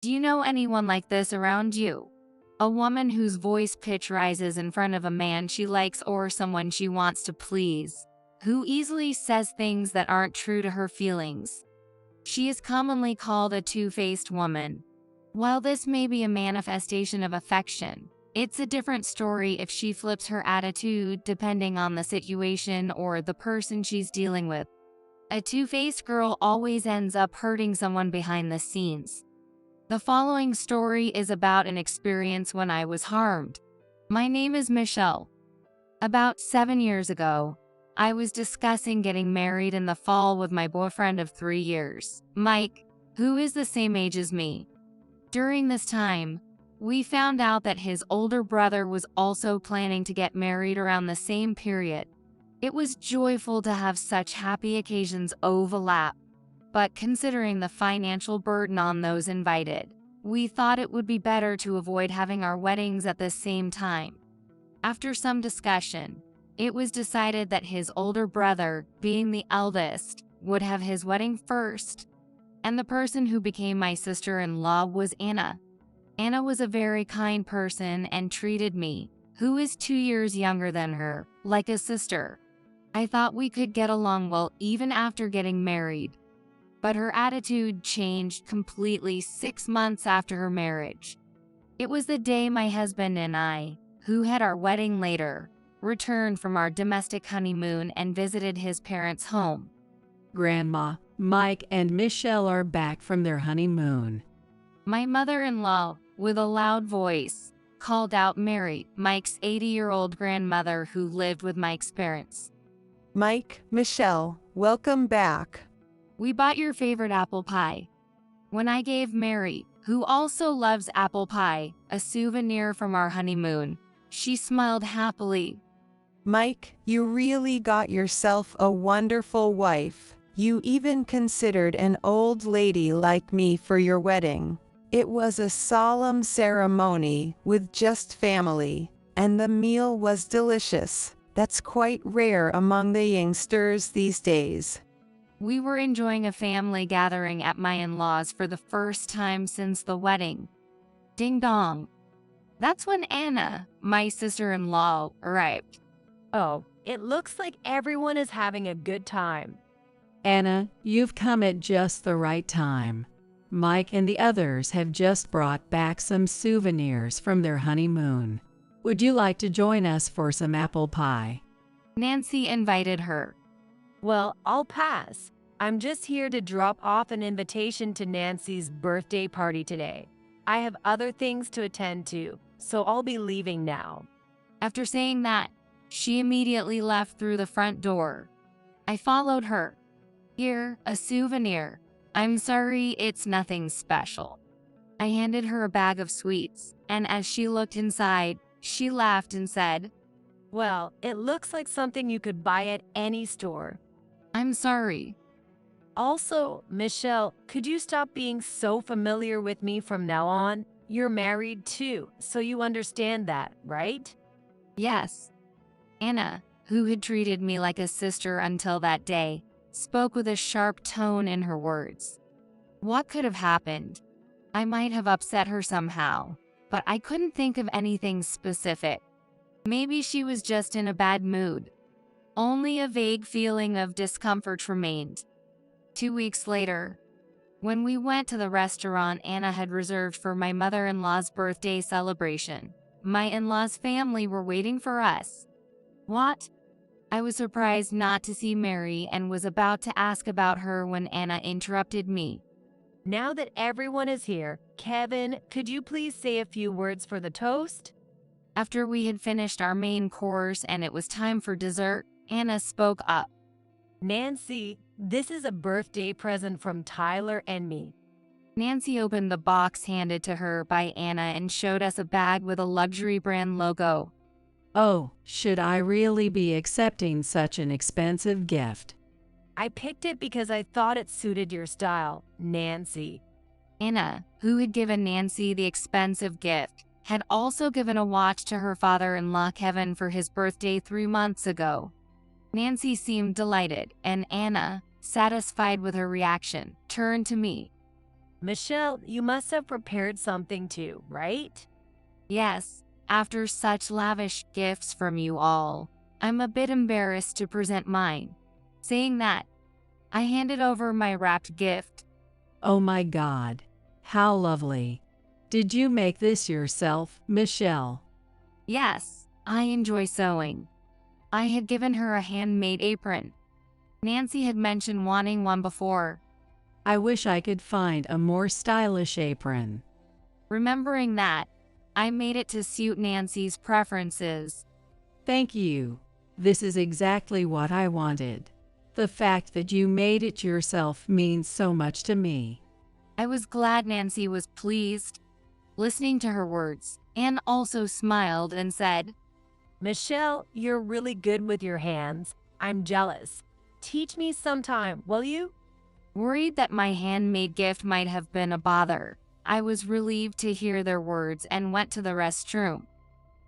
Do you know anyone like this around you? A woman whose voice pitch rises in front of a man she likes or someone she wants to please, who easily says things that aren't true to her feelings. She is commonly called a two-faced woman. While this may be a manifestation of affection, it's a different story if she flips her attitude depending on the situation or the person she's dealing with. A two-faced girl always ends up hurting someone behind the scenes. The following story is about an experience when I was harmed. My name is Michelle. About 7 years ago, I was discussing getting married in the fall with my boyfriend of 3 years, Mike, who is the same age as me. During this time, we found out that his older brother was also planning to get married around the same period. It was joyful to have such happy occasions overlap. But considering the financial burden on those invited, we thought it would be better to avoid having our weddings at the same time. After some discussion, it was decided that his older brother, being the eldest, would have his wedding first. And the person who became my sister-in-law was Anna. Anna was a very kind person and treated me, who is 2 years younger than her, like a sister. I thought we could get along well even after getting married. But her attitude changed completely 6 months after her marriage. It was the day my husband and I, who had our wedding later, returned from our domestic honeymoon and visited his parents' home. Grandma, Mike and Michelle are back from their honeymoon. My mother-in-law, with a loud voice, called out Mary, Mike's 80-year-old grandmother who lived with Mike's parents. Mike, Michelle, welcome back. We bought your favorite apple pie. When I gave Mary, who also loves apple pie, a souvenir from our honeymoon, she smiled happily. Mike, you really got yourself a wonderful wife. You even considered an old lady like me for your wedding. It was a solemn ceremony with just family, and the meal was delicious. That's quite rare among the youngsters these days. We were enjoying a family gathering at my in-laws for the first time since the wedding. Ding dong. That's when Anna, my sister-in-law, arrived. Oh, it looks like everyone is having a good time. Anna, you've come at just the right time. Mike and the others have just brought back some souvenirs from their honeymoon. Would you like to join us for some apple pie? Nancy invited her. Well, I'll pass. I'm just here to drop off an invitation to Nancy's birthday party today. I have other things to attend to, so I'll be leaving now. After saying that, she immediately left through the front door. I followed her. Here, a souvenir. I'm sorry, it's nothing special. I handed her a bag of sweets, and as she looked inside, she laughed and said, Well, it looks like something you could buy at any store. I'm sorry. Also, Michelle, could you stop being so familiar with me from now on? You're married too, so you understand that, right? Yes. Anna, who had treated me like a sister until that day, spoke with a sharp tone in her words. What could have happened? I might have upset her somehow, but I couldn't think of anything specific. Maybe she was just in a bad mood. Only a vague feeling of discomfort remained. 2 weeks later, when we went to the restaurant Anna had reserved for my mother-in-law's birthday celebration, my in-laws' family were waiting for us. What? I was surprised not to see Mary and was about to ask about her when Anna interrupted me. Now that everyone is here, Kevin, could you please say a few words for the toast? After we had finished our main course and it was time for dessert, Anna spoke up. Nancy, this is a birthday present from Tyler and me. Nancy opened the box handed to her by Anna and showed us a bag with a luxury brand logo. Oh, should I really be accepting such an expensive gift? I picked it because I thought it suited your style, Nancy. Anna, who had given Nancy the expensive gift, had also given a watch to her father-in-law Kevin for his birthday 3 months ago. Nancy seemed delighted, and Anna, satisfied with her reaction, turned to me. Michelle, you must have prepared something too, right? Yes, after such lavish gifts from you all, I'm a bit embarrassed to present mine. Saying that, I handed over my wrapped gift. Oh my God. How lovely. Did you make this yourself, Michelle? Yes, I enjoy sewing. I had given her a handmade apron. Nancy had mentioned wanting one before. I wish I could find a more stylish apron. Remembering that, I made it to suit Nancy's preferences. Thank you. This is exactly what I wanted. The fact that you made it yourself means so much to me. I was glad Nancy was pleased. Listening to her words, Anne also smiled and said, Michelle, you're really good with your hands. I'm jealous. Teach me sometime, will you? Worried that my handmade gift might have been a bother, I was relieved to hear their words and went to the restroom.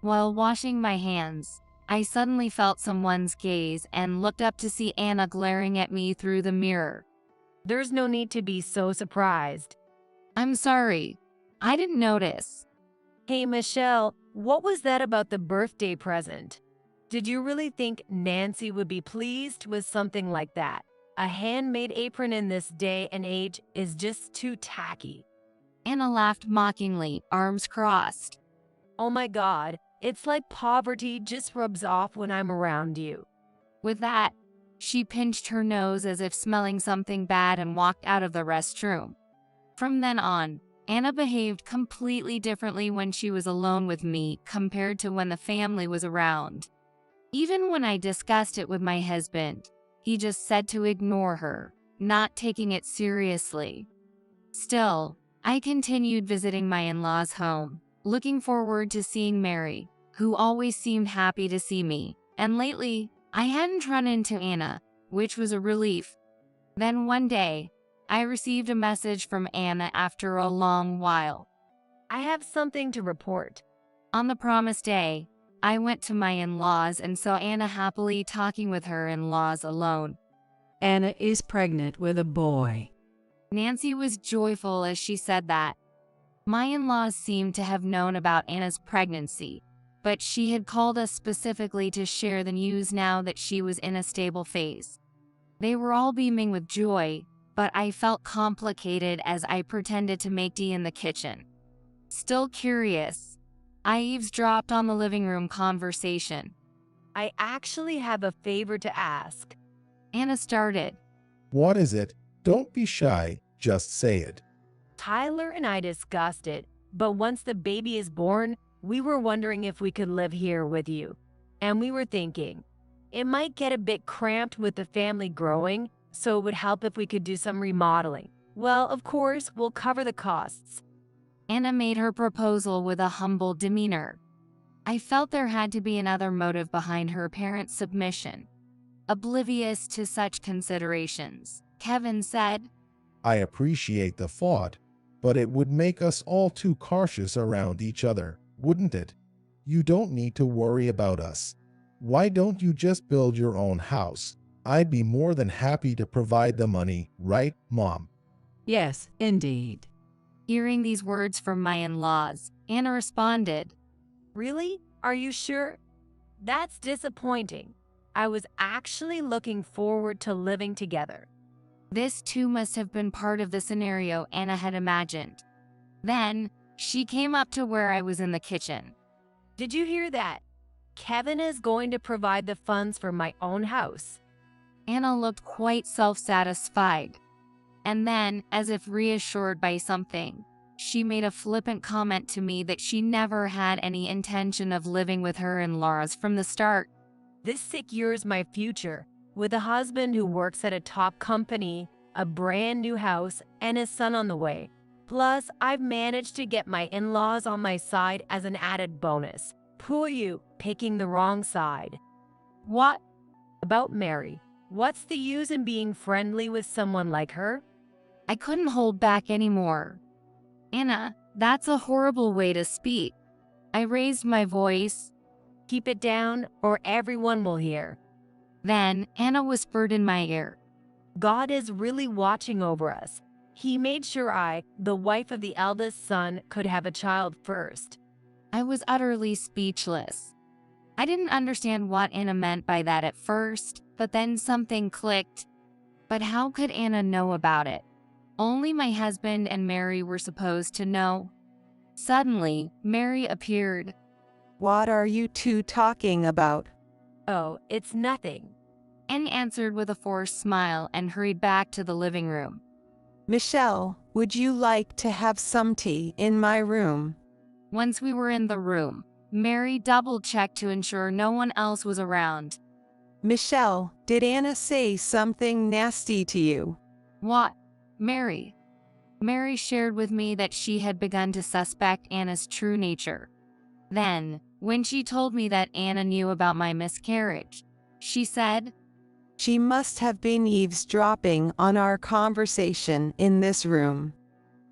While washing my hands, I suddenly felt someone's gaze and looked up to see Anna glaring at me through the mirror. There's no need to be so surprised. I'm sorry. I didn't notice. Hey, Michelle, what was that about the birthday present? Did you really think Nancy would be pleased with something like that? A handmade apron in this day and age is just too tacky. Anna laughed mockingly, arms crossed. Oh my God, it's like poverty just rubs off when I'm around you. With that, she pinched her nose as if smelling something bad and walked out of the restroom. From then on, Anna behaved completely differently when she was alone with me compared to when the family was around. Even when I discussed it with my husband, he just said to ignore her, not taking it seriously. Still, I continued visiting my in-laws' home, looking forward to seeing Mary, who always seemed happy to see me, and lately, I hadn't run into Anna, which was a relief. Then one day, I received a message from Anna after a long while. I have something to report. On the promised day, I went to my in-laws and saw Anna happily talking with her in-laws alone. Anna is pregnant with a boy. Nancy was joyful as she said that. My in-laws seemed to have known about Anna's pregnancy, but she had called us specifically to share the news now that she was in a stable phase. They were all beaming with joy, but I felt complicated as I pretended to make tea in the kitchen. Still curious, I eavesdropped on the living room conversation. I actually have a favor to ask. Anna started. What is it? Don't be shy, just say it. Tyler and I discussed it, but once the baby is born, we were wondering if we could live here with you. And we were thinking, it might get a bit cramped with the family growing, so it would help if we could do some remodeling. Well, of course, we'll cover the costs. Anna made her proposal with a humble demeanor. I felt there had to be another motive behind her parents' submission. Oblivious to such considerations, Kevin said, I appreciate the thought, but it would make us all too cautious around each other, wouldn't it? You don't need to worry about us. Why don't you just build your own house? I'd be more than happy to provide the money, right, Mom? Yes, indeed. Hearing these words from my in-laws, Anna responded, Really? Are you sure? That's disappointing. I was actually looking forward to living together. This too must have been part of the scenario Anna had imagined. Then, she came up to where I was in the kitchen. Did you hear that? Kevin is going to provide the funds for my own house. Anna looked quite self-satisfied. And then, as if reassured by something, she made a flippant comment to me that she never had any intention of living with her in-laws from the start. This secures my future, with a husband who works at a top company, a brand new house, and a son on the way. Plus, I've managed to get my in-laws on my side as an added bonus. Poor you, picking the wrong side. What? About Mary. What's the use in being friendly with someone like her? I couldn't hold back anymore. Anna, that's a horrible way to speak. I raised my voice. Keep it down, or everyone will hear. Then, Anna whispered in my ear. God is really watching over us. He made sure I, the wife of the eldest son, could have a child first. I was utterly speechless. I didn't understand what Anna meant by that at first, but then something clicked. But how could Anna know about it? Only my husband and Mary were supposed to know. Suddenly, Mary appeared. What are you two talking about? Oh, it's nothing. Anna answered with a forced smile and hurried back to the living room. Michelle, would you like to have some tea in my room? Once we were in the room, Mary double-checked to ensure no one else was around. Michelle, did Anna say something nasty to you? What? Mary. Mary shared with me that she had begun to suspect Anna's true nature. Then, when she told me that Anna knew about my miscarriage, she said, She must have been eavesdropping on our conversation in this room.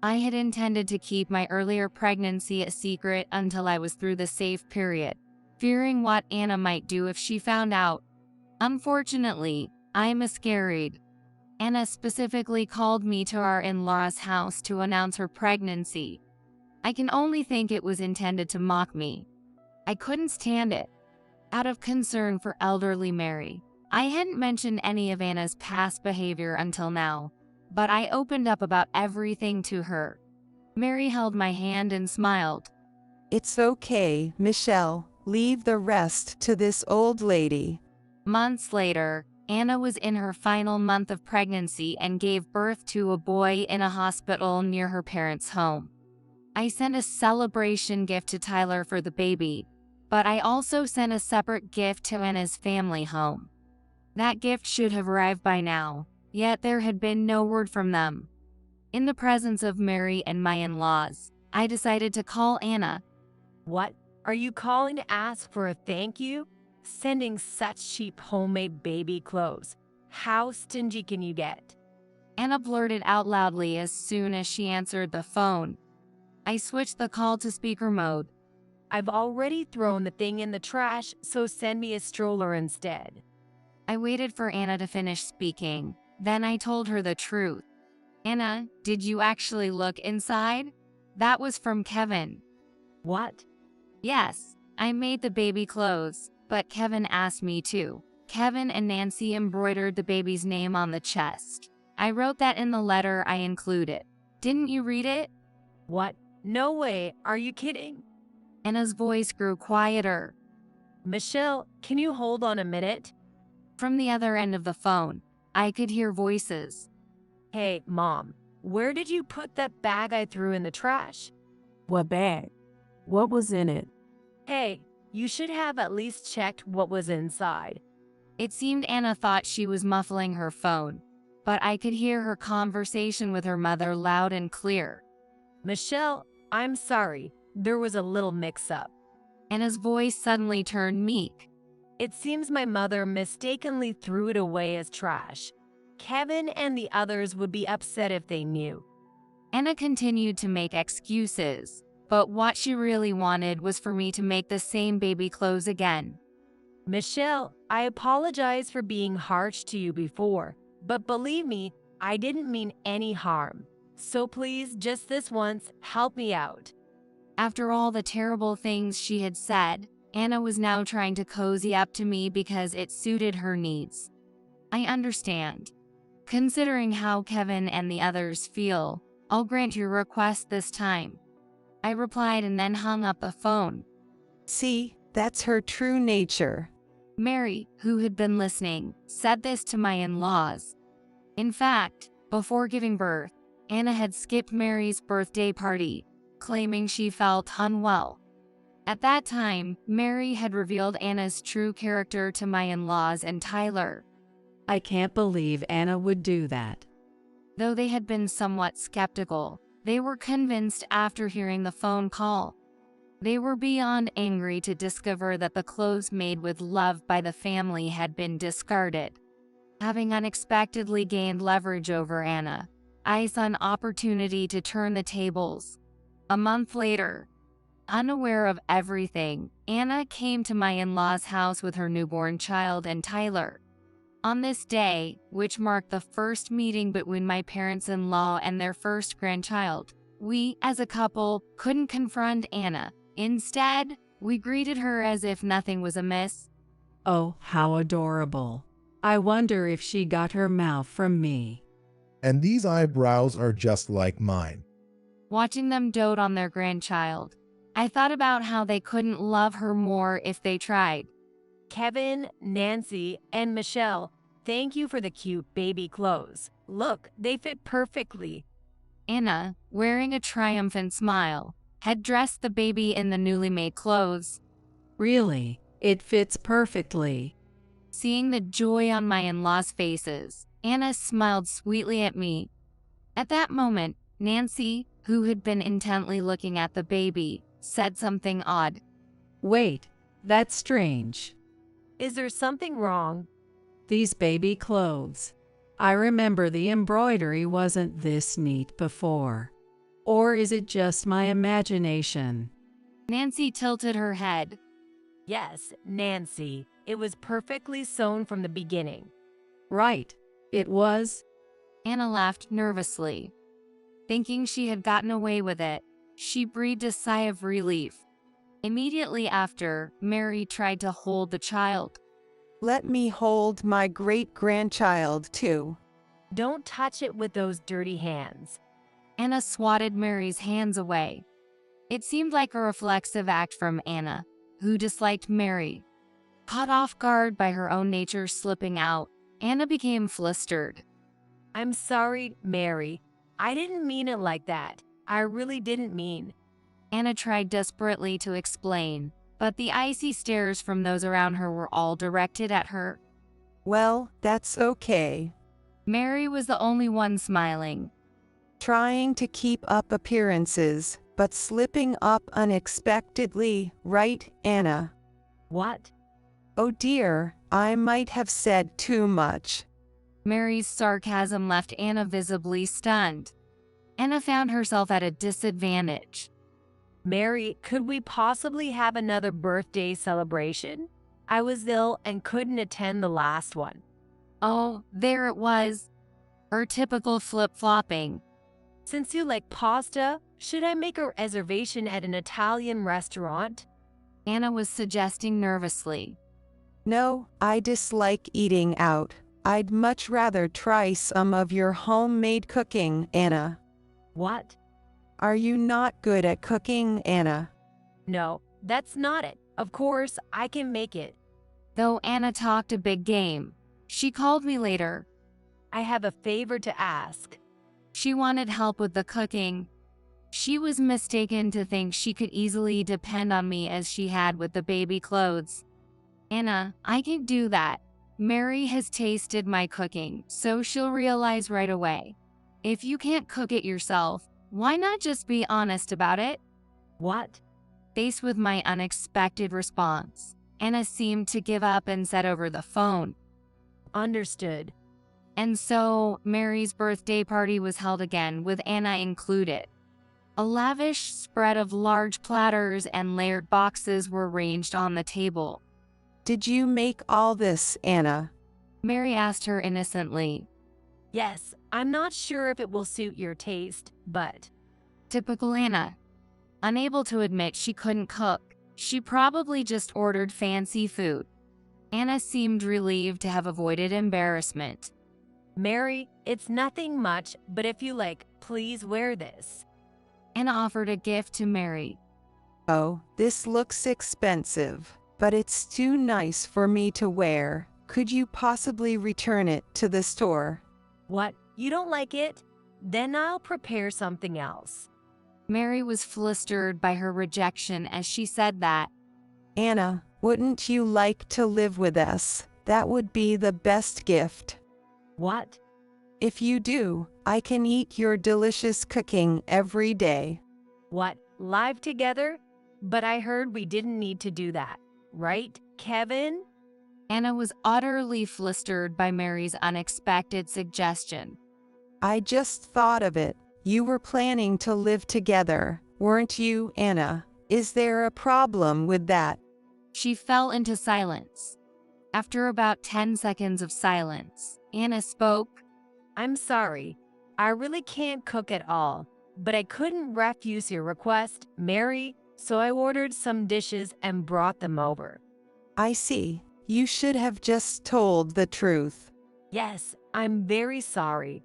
I had intended to keep my earlier pregnancy a secret until I was through the safe period, fearing what Anna might do if she found out. Unfortunately, I miscarried. Anna specifically called me to our in-laws' house to announce her pregnancy. I can only think it was intended to mock me. I couldn't stand it. Out of concern for elderly Mary, I hadn't mentioned any of Anna's past behavior until now, but I opened up about everything to her. Mary held my hand and smiled. It's okay, Michelle. Leave the rest to this old lady. Months later, Anna was in her final month of pregnancy and gave birth to a boy in a hospital near her parents' home. I sent a celebration gift to Tyler for the baby, but I also sent a separate gift to Anna's family home. That gift should have arrived by now, yet there had been no word from them. In the presence of Mary and my in-laws, I decided to call Anna. What? Are you calling to ask for a thank you? Sending such cheap homemade baby clothes. How stingy can you get? Anna blurted out loudly as soon as she answered the phone. I switched the call to speaker mode. I've already thrown the thing in the trash, so send me a stroller instead. I waited for Anna to finish speaking. Then I told her the truth. Anna, did you actually look inside? That was from Kevin. What? Yes, I made the baby clothes, but Kevin asked me to. Kevin and Nancy embroidered the baby's name on the chest. I wrote that in the letter I included. Didn't you read it? What? No way. Are you kidding? Anna's voice grew quieter. Michelle, can you hold on a minute? From the other end of the phone, I could hear voices. Hey, Mom, where did you put that bag I threw in the trash? What bag? What was in it? Hey, you should have at least checked what was inside. It seemed Anna thought she was muffling her phone, but I could hear her conversation with her mother loud and clear. Michelle, I'm sorry. There was a little mix-up. Anna's voice suddenly turned meek. It seems my mother mistakenly threw it away as trash. Kevin and the others would be upset if they knew. Anna continued to make excuses, but what she really wanted was for me to make the same baby clothes again. Michelle, I apologize for being harsh to you before, but believe me, I didn't mean any harm. So please, just this once, help me out. After all the terrible things she had said, Anna was now trying to cozy up to me because it suited her needs. I understand. Considering how Kevin and the others feel, I'll grant your request this time. I replied and then hung up the phone. See, that's her true nature. Mary, who had been listening, said this to my in-laws. In fact, before giving birth, Anna had skipped Mary's birthday party, claiming she felt unwell. At that time, Mary had revealed Anna's true character to my in-laws and Tyler. I can't believe Anna would do that. Though they had been somewhat skeptical, they were convinced after hearing the phone call. They were beyond angry to discover that the clothes made with love by the family had been discarded. Having unexpectedly gained leverage over Anna, I saw an opportunity to turn the tables. A month later, unaware of everything, Anna came to my in-laws' house with her newborn child and Tyler. On this day, which marked the first meeting between my parents-in-law and their first grandchild, we, as a couple, couldn't confront Anna. Instead, we greeted her as if nothing was amiss. Oh, how adorable. I wonder if she got her mouth from me. And these eyebrows are just like mine. Watching them dote on their grandchild, I thought about how they couldn't love her more if they tried. Kevin, Nancy, and Michelle, thank you for the cute baby clothes. Look, they fit perfectly. Anna, wearing a triumphant smile, had dressed the baby in the newly made clothes. Really, it fits perfectly. Seeing the joy on my in-laws' faces, Anna smiled sweetly at me. At that moment, Nancy, who had been intently looking at the baby, said something odd. Wait, that's strange. Is there something wrong? These baby clothes. I remember the embroidery wasn't this neat before. Or is it just my imagination? Nancy tilted her head. Yes, Nancy. It was perfectly sewn from the beginning. Right, it was. Anna laughed nervously. Thinking she had gotten away with it, she breathed a sigh of relief. Immediately after, Mary tried to hold the child. Let me hold my great-grandchild too. Don't touch it with those dirty hands. Anna swatted Mary's hands away. It seemed like a reflexive act from Anna, who disliked Mary. Caught off guard by her own nature slipping out, Anna became flustered. I'm sorry, Mary. I didn't mean it like that. I really didn't mean. Anna tried desperately to explain, but the icy stares from those around her were all directed at her. Well, that's okay. Mary was the only one smiling. Trying to keep up appearances, but slipping up unexpectedly, right, Anna? What? Oh dear, I might have said too much. Mary's sarcasm left Anna visibly stunned. Anna found herself at a disadvantage. Mary, could we possibly have another birthday celebration? I was ill and couldn't attend the last one. Oh, there it was. Her typical flip-flopping. Since you like pasta, should I make a reservation at an Italian restaurant? Anna was suggesting nervously. No, I dislike eating out. I'd much rather try some of your homemade cooking, Anna. What? Are you not good at cooking, Anna? No, that's not it. Of course, I can make it. Though Anna talked a big game, she called me later. I have a favor to ask. She wanted help with the cooking. She was mistaken to think she could easily depend on me as she had with the baby clothes. Anna, I can do that. Mary has tasted my cooking, so she'll realize right away. If you can't cook it yourself, why not just be honest about it? What? Faced with my unexpected response, Anna seemed to give up and said over the phone. Understood. And so, Mary's birthday party was held again with Anna included. A lavish spread of large platters and layered boxes were arranged on the table. Did you make all this, Anna? Mary asked her innocently. Yes, I'm not sure if it will suit your taste, but... Typical Anna. Unable to admit she couldn't cook, she probably just ordered fancy food. Anna seemed relieved to have avoided embarrassment. Mary, it's nothing much, but if you like, please wear this. Anna offered a gift to Mary. Oh, this looks expensive, but it's too nice for me to wear. Could you possibly return it to the store? What? You don't like it? Then I'll prepare something else. Mary was flustered by her rejection as she said that. Anna, wouldn't you like to live with us? That would be the best gift. What? If you do, I can eat your delicious cooking every day. What? Live together? But I heard we didn't need to do that, right, Kevin? Anna was utterly flustered by Mary's unexpected suggestion. I just thought of it. You were planning to live together, weren't you, Anna? Is there a problem with that? She fell into silence. After about 10 seconds of silence, Anna spoke. I'm sorry. I really can't cook at all, but I couldn't refuse your request, Mary, so I ordered some dishes and brought them over. I see. You should have just told the truth. Yes, I'm very sorry.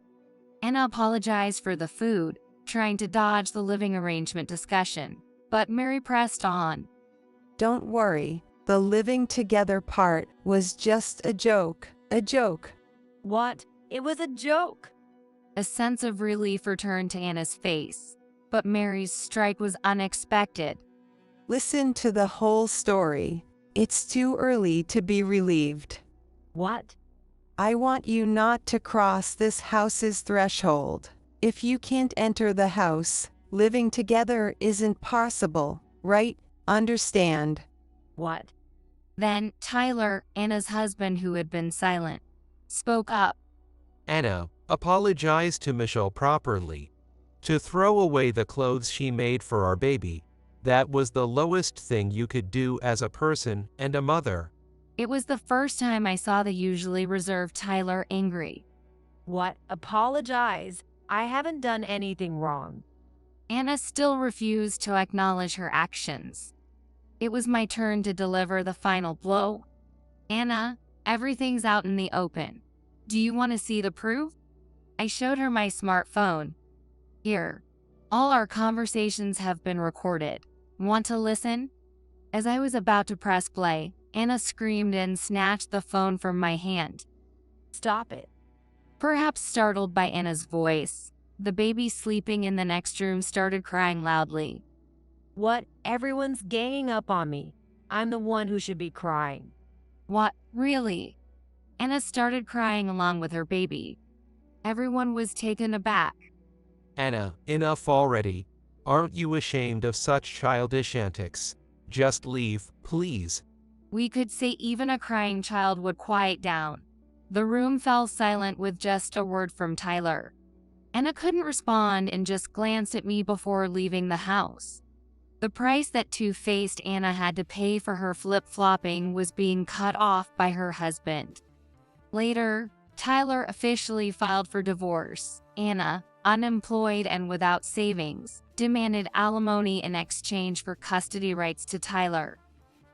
Anna apologized for the food, trying to dodge the living arrangement discussion, but Mary pressed on. Don't worry. The living together part was just a joke. A joke. What? It was a joke. A sense of relief returned to Anna's face, but Mary's strike was unexpected. Listen to the whole story. It's too early to be relieved. What? I want you not to cross this house's threshold. If you can't enter the house, living together isn't possible, right? Understand? What? Then Tyler, Anna's husband who had been silent, spoke up. Anna, apologize to Michelle properly. To throw away the clothes she made for our baby, that was the lowest thing you could do as a person and a mother. It was the first time I saw the usually reserved Tyler angry. What? Apologize? I haven't done anything wrong. Anna still refused to acknowledge her actions. It was my turn to deliver the final blow. Anna, everything's out in the open. Do you want to see the proof? I showed her my smartphone. Here. All our conversations have been recorded. Want to listen? As I was about to press play, Anna screamed and snatched the phone from my hand. Stop it. Perhaps startled by Anna's voice, the baby sleeping in the next room started crying loudly. What? Everyone's ganging up on me. I'm the one who should be crying. What? Really? Anna started crying along with her baby. Everyone was taken aback. Anna, enough already. Aren't you ashamed of such childish antics? Just leave, please. We could say even a crying child would quiet down. The room fell silent with just a word from Tyler. Anna couldn't respond and just glanced at me before leaving the house. The price that two-faced Anna had to pay for her flip-flopping was being cut off by her husband. Later, Tyler officially filed for divorce. Anna, unemployed and without savings, demanded alimony in exchange for custody rights to Tyler.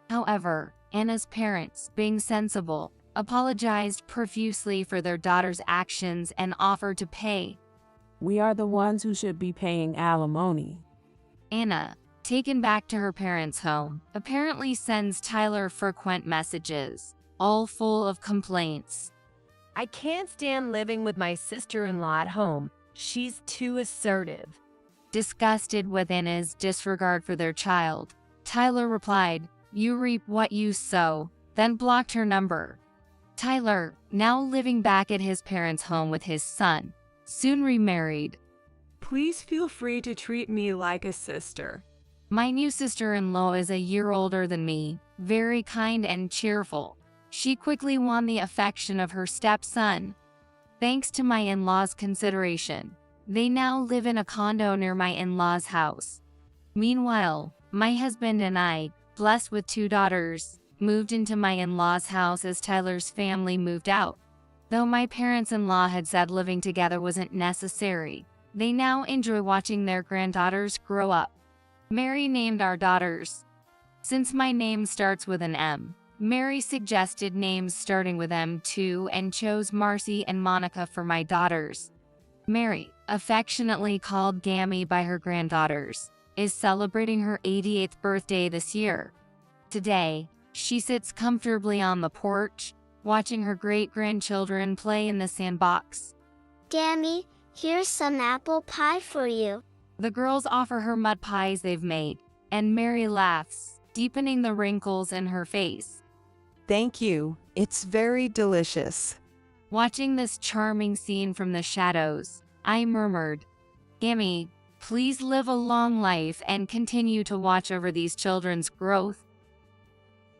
However, Anna's parents, being sensible, apologized profusely for their daughter's actions and offered to pay. We are the ones who should be paying alimony. Anna, taken back to her parents' home, apparently sends Tyler frequent messages, all full of complaints. I can't stand living with my sister-in-law at home. She's too assertive. Disgusted with Anna's disregard for their child, Tyler replied, "You reap what you sow," then blocked her number. Tyler, now living back at his parents' home with his son, soon remarried. Please feel free to treat me like a sister. My new sister-in-law is a year older than me, very kind and cheerful. She quickly won the affection of her stepson. Thanks to my in-laws' consideration, they now live in a condo near my in-laws' house. Meanwhile, my husband and I, blessed with 2 daughters, moved into my in-laws' house as Tyler's family moved out. Though my parents-in-law had said living together wasn't necessary, they now enjoy watching their granddaughters grow up. Mary named our daughters. Since my name starts with an M, Mary suggested names starting with M too and chose Marcy and Monica for my daughters. Mary, affectionately called Gammy by her granddaughters, is celebrating her 88th birthday this year. Today, she sits comfortably on the porch, watching her great-grandchildren play in the sandbox. Gammy, here's some apple pie for you. The girls offer her mud pies they've made, and Mary laughs, deepening the wrinkles in her face. Thank you. It's very delicious. Watching this charming scene from the shadows, I murmured, "Gammy, please live a long life and continue to watch over these children's growth."